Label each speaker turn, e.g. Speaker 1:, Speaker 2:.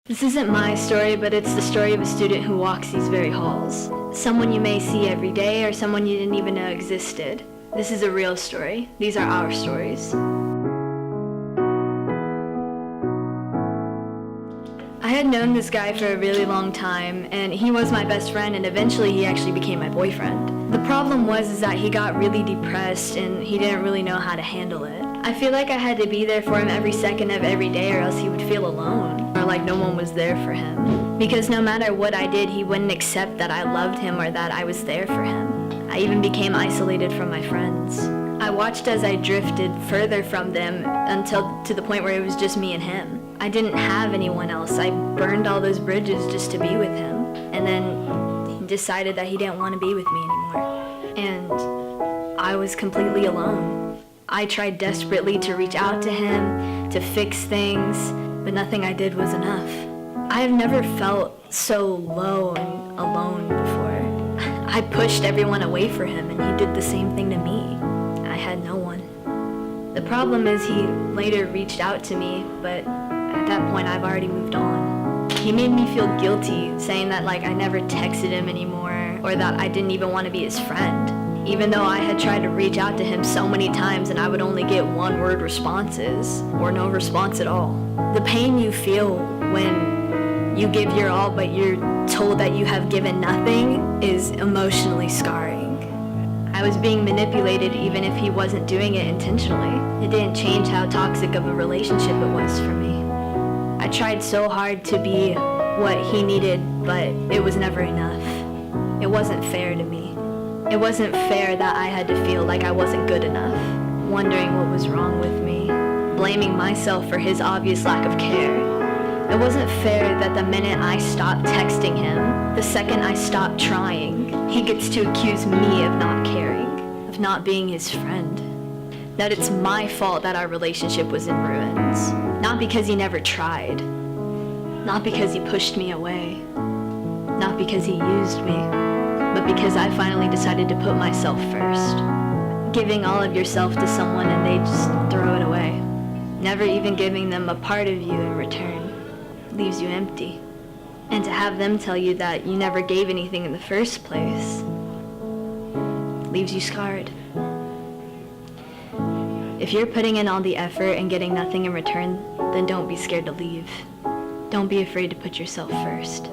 Speaker 1: This isn't my story, but it's the story of a student who walks these very halls. Someone you may see every day or someone you didn't even know existed. This is a real story. These are our stories. I had known this guy for a really long time, and he was my best friend, and eventually he actually became my boyfriend. The problem was that he got really depressed and he didn't really know how to handle it. I feel like I had to be there for him every second of every day, or else he would feel alone, or like no one was there for him. Because no matter what I did, he wouldn't accept that I loved him or that I was there for him. I even became isolated from my friends. I watched as I drifted further from them until to the point where it was just me and him. I didn't have anyone else. I burned all those bridges just to be with him. And then he decided that he didn't want to be with me anymore. And I was completely alone. I tried desperately to reach out to him, to fix things, but nothing I did was enough. I have never felt so low and alone before. I pushed everyone away from him, and he did the same thing to me. I had no one. The problem is he later reached out to me, but at that point I've already moved on. He made me feel guilty, saying that like I never texted him anymore, or that I didn't even want to be his friend. Even though I had tried to reach out to him so many times and I would only get one-word responses, or no response at all. The pain you feel when you give your all but you're told that you have given nothing is emotionally scarring. I was being manipulated even if he wasn't doing it intentionally. It didn't change how toxic of a relationship it was for me. I tried so hard to be what he needed, but it was never enough. It wasn't fair to me. It wasn't fair that I had to feel like I wasn't good enough, wondering what was wrong with me, blaming myself for his obvious lack of care. It wasn't fair that the minute I stopped texting him, the second I stopped trying, he gets to accuse me of not caring, of not being his friend. That it's my fault that our relationship was in ruins. Not because he never tried. Not because he pushed me away. Not because he used me. But because I finally decided to put myself first. Giving all of yourself to someone and they just throw it away. Never even giving them a part of you in return leaves you empty. And to have them tell you that you never gave anything in the first place leaves you scarred. If you're putting in all the effort and getting nothing in return, then don't be scared to leave. Don't be afraid to put yourself first.